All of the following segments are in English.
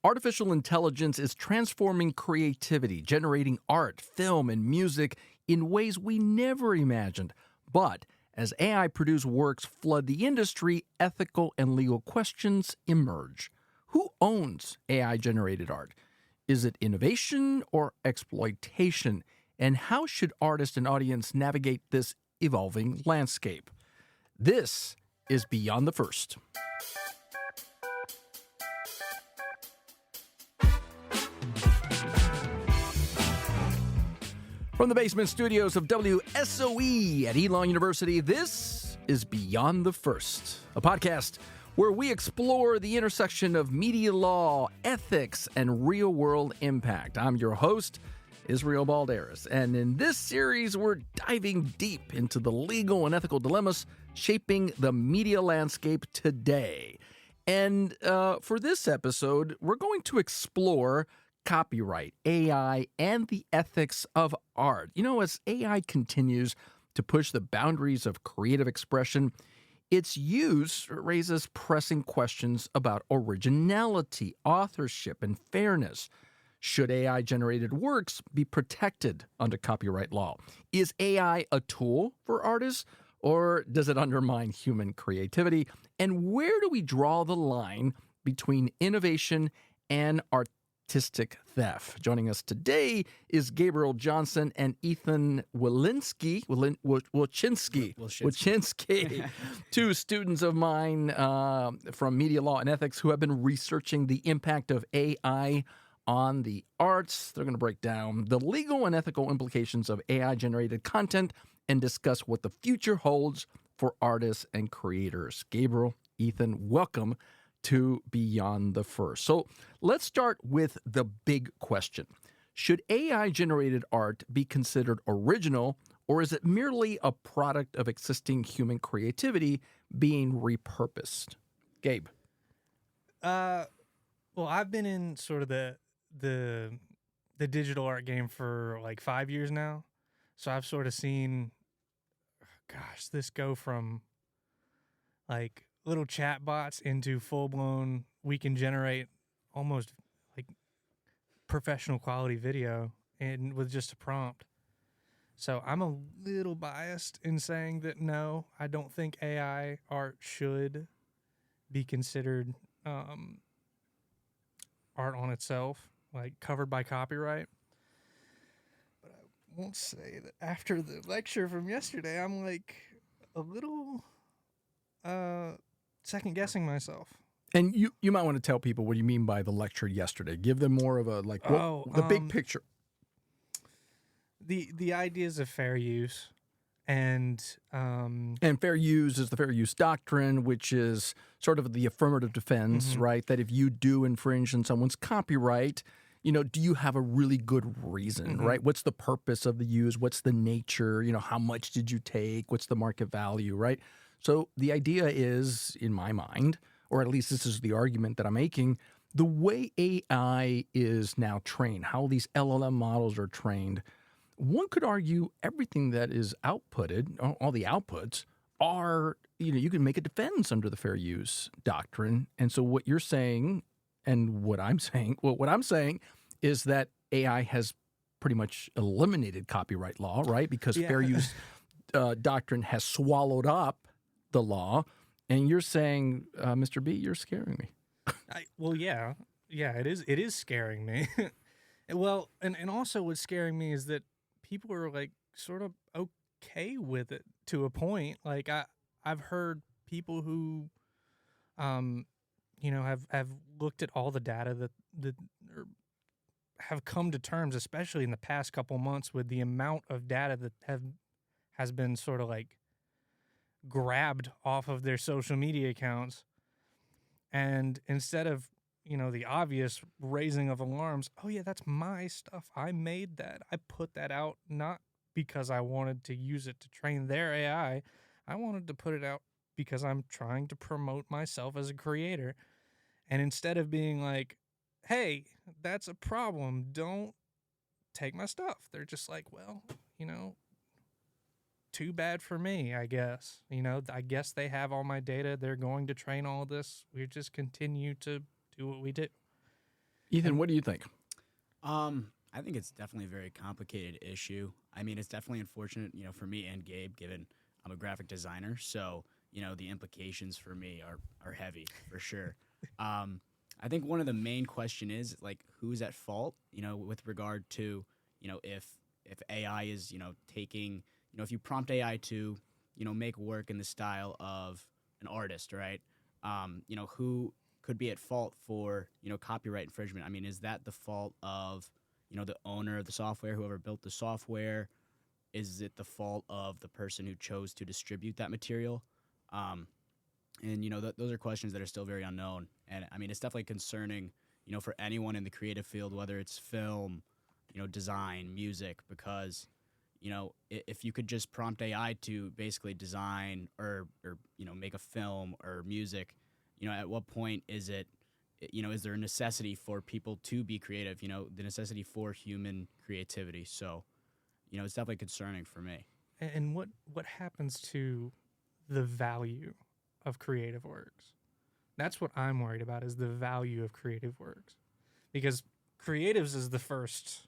Artificial intelligence is transforming creativity, generating art, film, and music in ways we never imagined. But as AI-produced works flood the industry, ethical and legal questions emerge. Who owns AI-generated art? Is it innovation or exploitation? And how should artists and audience navigate this evolving landscape? This is Beyond the First. From the basement studios of WSOE at Elon University, this is Beyond the First, a podcast where we explore the intersection of media law, ethics, and real-world impact. I'm your host, Israel Balderas, and in this series, we're diving deep into the legal and ethical dilemmas shaping the media landscape today. And for this episode, we're going to explore copyright, AI, and the ethics of art. You know, as AI continues to push the boundaries of creative expression, its use raises pressing questions about originality, authorship, and fairness. Should AI-generated works be protected under copyright law? Is AI a tool for artists, or does it undermine human creativity? And where do we draw the line between innovation and artistic theft? Joining us today is Gabriel Johnson and Ethan Wachinski, two students of mine from media law and ethics who have been researching the impact of AI on the arts. They're going to break down the legal and ethical implications of AI-generated content and discuss what the future holds for artists and creators. Gabriel, Ethan, welcome to Beyond the First. So let's start with the big question. Should AI-generated art be considered original, or is it merely a product of existing human creativity being repurposed? Gabe. Well, I've been in sort of the digital art game for like 5 years now. So I've sort of seen, this go from like little chat bots into full-blown, we can generate almost like professional quality video and with just a prompt. So I'm a little biased in saying that no, I don't think AI art should be considered art on itself, like covered by copyright. But I won't say that after the lecture from yesterday, I'm like a little second guessing myself. And you might want to tell people what you mean by the lecture yesterday. Give them more of a the big picture. The ideas of fair use and fair use is the fair use doctrine, which is sort of the affirmative defense, right? That if you do infringe on someone's copyright, do you have a really good reason, right? What's the purpose of the use? What's the nature? How much did you take? What's the market value, right? So the idea is, in my mind, or at least this is the argument that I'm making, the way AI is now trained, how these LLM models are trained, one could argue everything that is outputted, all the outputs, are, you can make a defense under the fair use doctrine. And so what you're saying and what I'm saying is that AI has pretty much eliminated copyright law, right? Because fair use doctrine has swallowed up the law. And you're saying, Mr. B, you're scaring me. It is scaring me. Well, and also what's scaring me is that people are like sort of okay with it to a point. Like I've heard people who, have looked at all the data that have come to terms, especially in the past couple months, with the amount of data that has been sort of like grabbed off of their social media accounts. And instead of, the obvious raising of alarms, oh yeah, that's my stuff. I made that. I put that out not because I wanted to use it to train their AI. I wanted to put it out because I'm trying to promote myself as a creator. And instead of being like, hey, that's a problem, don't take my stuff, they're just like, well, too bad for me, I guess. I guess they have all my data. They're going to train all this. We just continue to do what we do. Ethan, what do you think? I think it's definitely a very complicated issue. I mean, it's definitely unfortunate, for me and Gabe, given I'm a graphic designer. So, the implications for me are heavy for sure. I think one of the main question is like, who's at fault, with regard to, if AI is, taking, if you prompt AI to, make work in the style of an artist, right? Who could be at fault for, copyright infringement? I mean, is that the fault of, the owner of the software, whoever built the software? Is it the fault of the person who chose to distribute that material? And, those are questions that are still very unknown. And, I mean, it's definitely concerning, for anyone in the creative field, whether it's film, design, music, because, if you could just prompt AI to basically design or make a film or music, at what point is it, is there a necessity for people to be creative, the necessity for human creativity? So, it's definitely concerning for me. And what happens to the value of creative works? That's what I'm worried about, is the value of creative works. Because creatives is the first,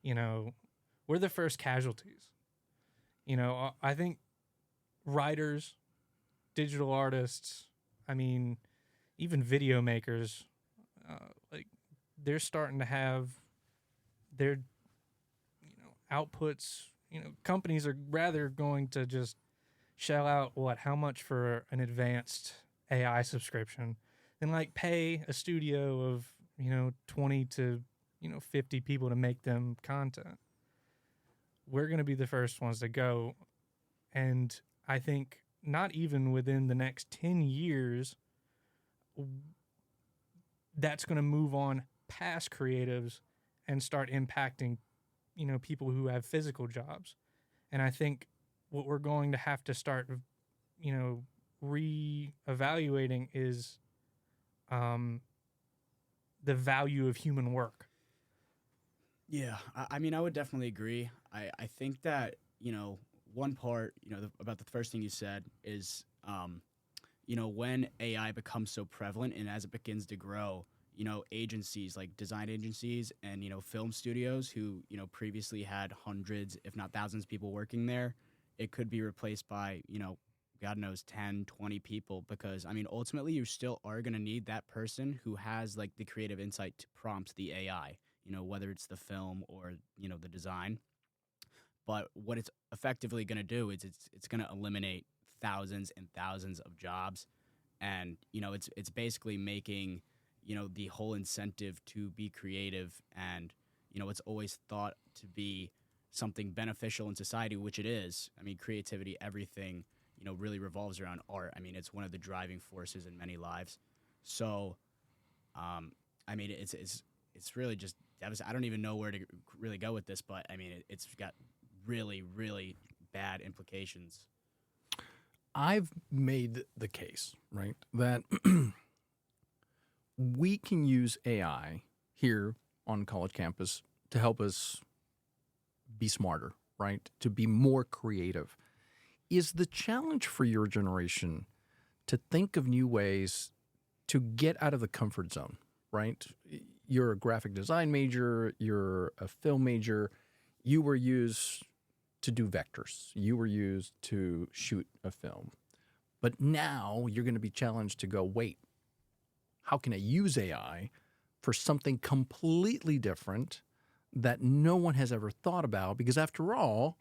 we're the first casualties. I think writers, digital artists, I mean, even video makers, like they're starting to have their, outputs. Companies are rather going to just shell out how much for an advanced AI subscription than like pay a studio of 20 to 50 people to make them content. We're going to be the first ones to go, and I think not even within the next 10 years that's going to move on past creatives and start impacting people who have physical jobs. And I think what we're going to have to start re-evaluating is the value of human work. Yeah, I mean, I would definitely agree. I think that, one part, about the first thing you said is, when AI becomes so prevalent and as it begins to grow, agencies like design agencies and, film studios who, previously had hundreds, if not thousands of people working there, it could be replaced by, God knows, 10, 20 people, because, I mean, ultimately you still are going to need that person who has like the creative insight to prompt the AI, whether it's the film or, the design. But what it's effectively going to do is it's going to eliminate thousands and thousands of jobs. And, it's basically making, the whole incentive to be creative and, it's always thought to be something beneficial in society, which it is. I mean, creativity, everything, really revolves around art. I mean, it's one of the driving forces in many lives. So, I mean, it's really just devastating. I don't even know where to really go with this, but I mean, it's got really, really bad implications. I've made the case, right, that we can use AI here on college campus to help us be smarter, right, to be more creative. Is the challenge for your generation to think of new ways to get out of the comfort zone, right? You're a graphic design major, you're a film major, you were used to do vectors, you were used to shoot a film. But now you're going to be challenged to go, wait, how can I use AI for something completely different that no one has ever thought about? Because after all,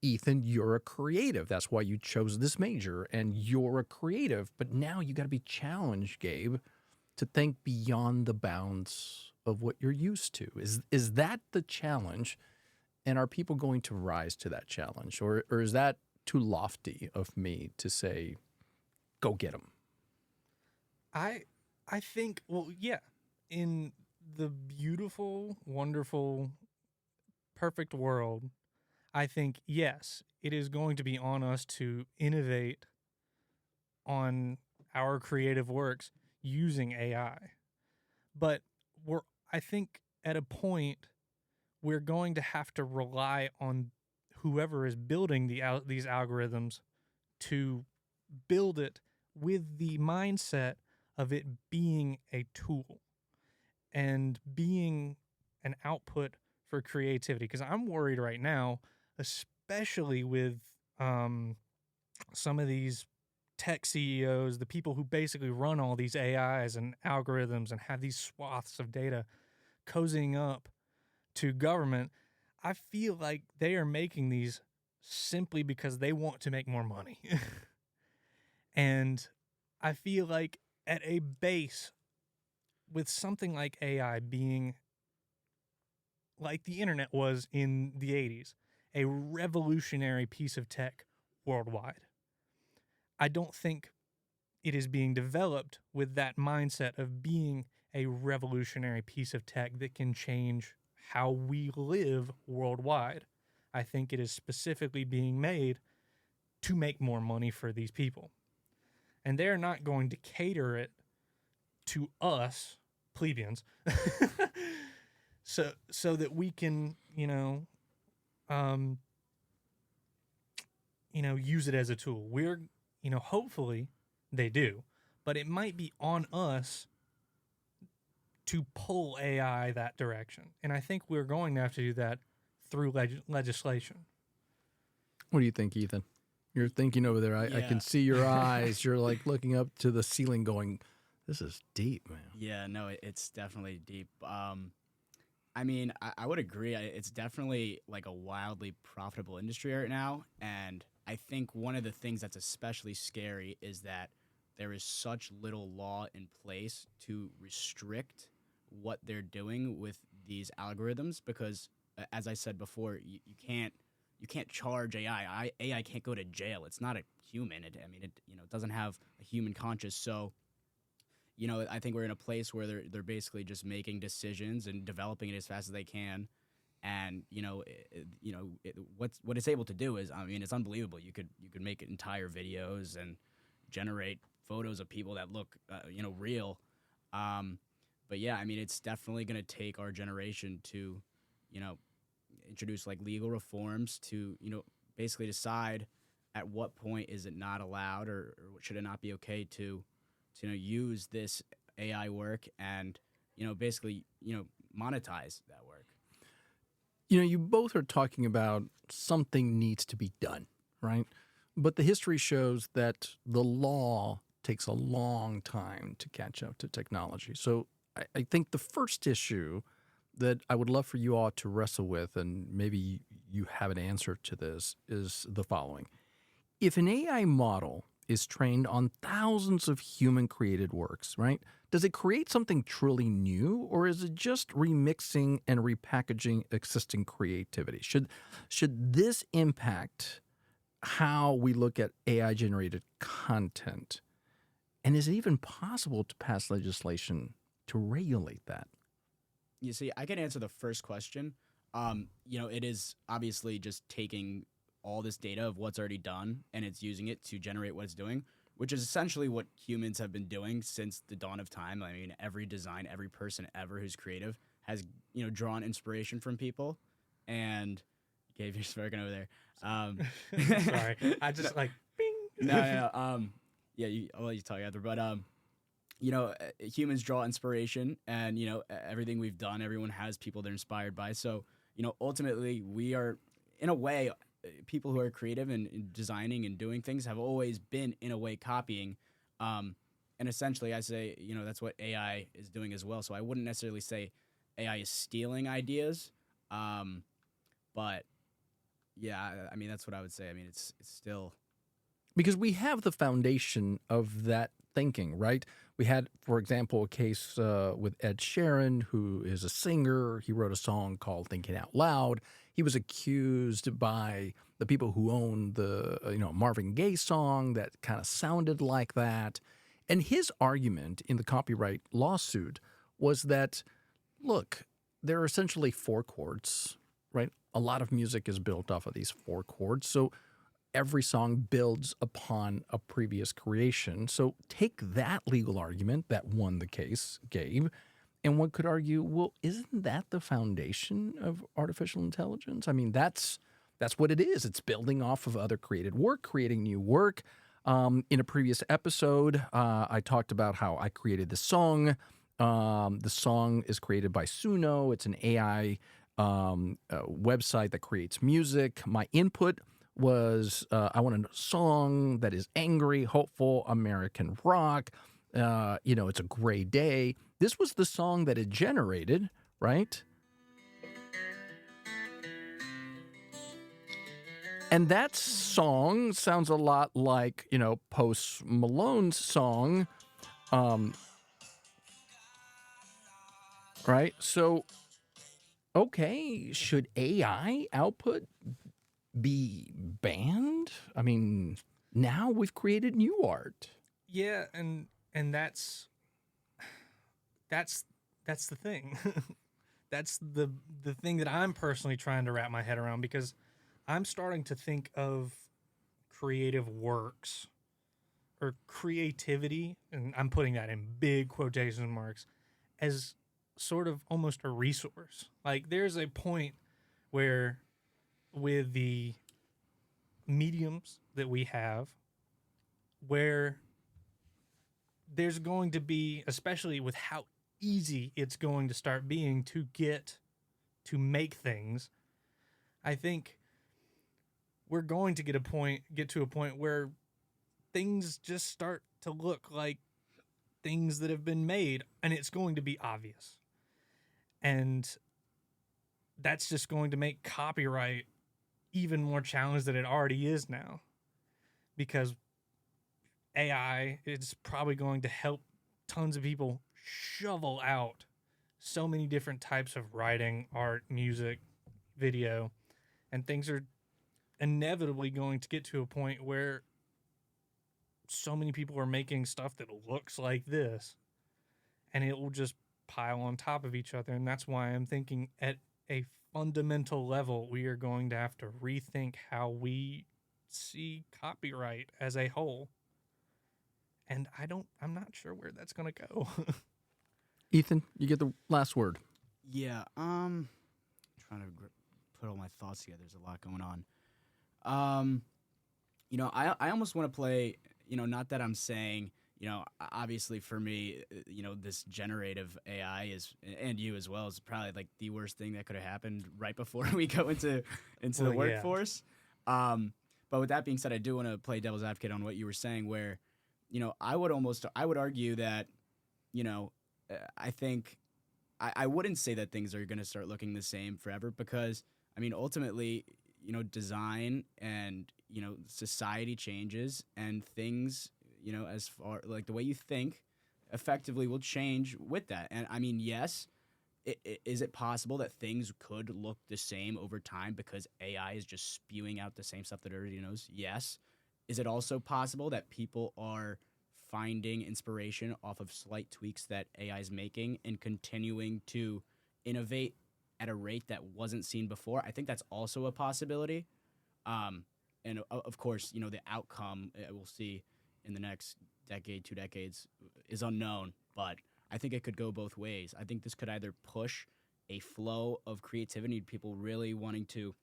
Ethan, you're a creative. That's why you chose this major, and you're a creative. But now you got to be challenged, Gabe, to think beyond the bounds of what you're used to. Is that the challenge? And are people going to rise to that challenge? Or is that too lofty of me to say, go get them? I think, well, yeah, in the beautiful, wonderful, perfect world, I think, yes, it is going to be on us to innovate on our creative works using AI. But I think, at a point, we're going to have to rely on whoever is building these algorithms to build it with the mindset of it being a tool. and being an output for creativity. Because I'm worried right now, especially with some of these tech CEOs, the people who basically run all these AIs and algorithms and have these swaths of data cozying up to government. I feel like they are making these simply because they want to make more money. And I feel like at a base, with something like AI being like the internet was in the 80s, a revolutionary piece of tech worldwide, I don't think it is being developed with that mindset of being a revolutionary piece of tech that can change how we live worldwide. I think it is specifically being made to make more money for these people. And they're not going to cater it to us, plebeians, so that we can, use it as a tool. We're, hopefully they do, but it might be on us to pull AI that direction. And I think we're going to have to do that through legislation. What do you think, Ethan? You're thinking over there. I can see your eyes. You're like looking up to the ceiling going, this is deep, man. Yeah, no, it's definitely deep. I mean, I would agree. It's definitely like a wildly profitable industry right now. And I think one of the things that's especially scary is that there is such little law in place to restrict what they're doing with these algorithms. Because, as I said before, you can't charge AI. AI can't go to jail. It's not a human. It doesn't have a human conscience. So, I think we're in a place where they're basically just making decisions and developing it as fast as they can. And what it's able to do is, it's unbelievable. You could make entire videos and generate photos of people that look real. But yeah, it's definitely going to take our generation to introduce like legal reforms to basically decide at what point is it not allowed or should it not be okay to use this AI work and basically monetize that work. You both are talking about something needs to be done, right? But the history shows that the law takes a long time to catch up to technology. So I think the first issue that I would love for you all to wrestle with, and maybe you have an answer to this, is the following. If an AI model is trained on thousands of human-created works, right? Does it create something truly new, or is it just remixing and repackaging existing creativity? Should this impact how we look at AI-generated content? And is it even possible to pass legislation to regulate that? You see, I can answer the first question. It is obviously just taking all this data of what's already done and it's using it to generate what it's doing, which is essentially what humans have been doing since the dawn of time. Every design, every person ever who's creative has, drawn inspiration from people. And Gabe, you're smirking over there. Sorry, I just like bing. No. Yeah, I'll let you talk after. But humans draw inspiration, and everything we've done, everyone has people they're inspired by. So ultimately, we are in a way. People who are creative and designing and doing things have always been, in a way, copying. And essentially, I say, that's what AI is doing as well. So I wouldn't necessarily say AI is stealing ideas. But, yeah, that's what I would say. It's still... Because we have the foundation of that thinking, right? We had, for example, a case with Ed Sheeran, who is a singer. He wrote a song called Thinking Out Loud. He was accused by the people who owned the Marvin Gaye song that kind of sounded like that. And his argument in the copyright lawsuit was that, look, there are essentially 4 chords, right? A lot of music is built off of these 4 chords. So every song builds upon a previous creation. So take that legal argument that won the case, Gabe, and one could argue, well, isn't that the foundation of artificial intelligence? That's what it is. It's building off of other created work, creating new work. In a previous episode, I talked about how I created this song. The song is created by Suno. It's an AI website that creates music. My input was I want a song that is angry, hopeful, American rock. It's a gray day. This was the song that it generated, right? And that song sounds a lot like, Post Malone's song, right? So, okay, should AI output be banned? I mean, now we've created new art. Yeah, and that's the thing. That's the thing that I'm personally trying to wrap my head around, because I'm starting to think of creative works or creativity, and I'm putting that in big quotation marks, as sort of almost a resource. Like, there's a point where with the mediums that we have, where there's going to be, especially with how easy it's going to start being to make things, I think we're going to get to a point where things just start to look like things that have been made, and it's going to be obvious. And that's just going to make copyright even more challenged than it already is now, because AI is probably going to help tons of people shovel out so many different types of writing, art, music, video, and things are inevitably going to get to a point where so many people are making stuff that looks like this, and it will just pile on top of each other. And that's why I'm thinking at a fundamental level, we are going to have to rethink how we see copyright as a whole. And I'm not sure where that's going to go. Ethan, you get the last word. Yeah, trying to put all my thoughts together. There's a lot going on. I almost want to play, not that I'm saying, obviously for me, this generative AI is, and you as well, is probably like the worst thing that could have happened right before we go into the workforce. But with that being said, I do want to play devil's advocate on what you were saying, where, I would argue that, I think I wouldn't say that things are going to start looking the same forever, because, ultimately, design and, society changes, and things, as far like the way you think effectively will change with that. And yes, is it possible that things could look the same over time because AI is just spewing out the same stuff that everybody knows? Yes. Is it also possible that people are finding inspiration off of slight tweaks that AI is making and continuing to innovate at a rate that wasn't seen before? I think that's also a possibility. And of course, the outcome we'll see in the next decade, 2 decades is unknown, but I think it could go both ways. I think this could either push a flow of creativity, people really wanting to,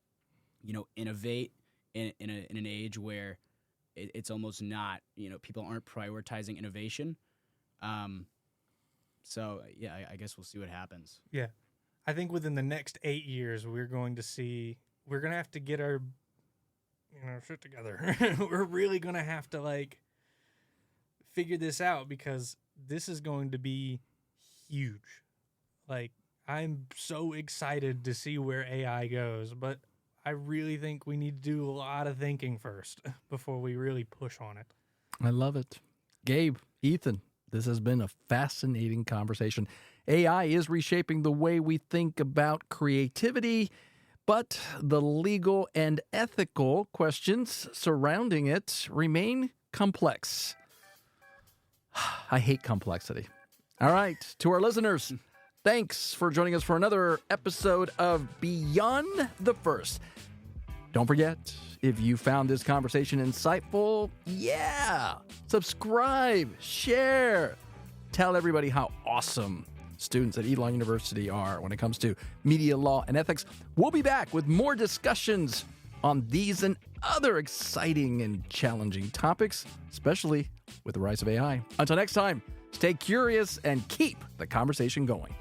innovate in an age where it's almost not, people aren't prioritizing innovation. So yeah, I guess we'll see what happens. Yeah. I think within the next 8 years, we're going to have to get our, shit together. We're really going to have to figure this out, because this is going to be huge. I'm so excited to see where AI goes, but I really think we need to do a lot of thinking first before we really push on it. I love it. Gabe, Ethan, this has been a fascinating conversation. AI is reshaping the way we think about creativity, but the legal and ethical questions surrounding it remain complex. I hate complexity. All right, to our listeners, thanks for joining us for another episode of Beyond the First. Don't forget, if you found this conversation insightful, subscribe, share, tell everybody how awesome students at Elon University are when it comes to media law and ethics. We'll be back with more discussions on these and other exciting and challenging topics, especially with the rise of AI. Until next time, Stay curious and keep the conversation going.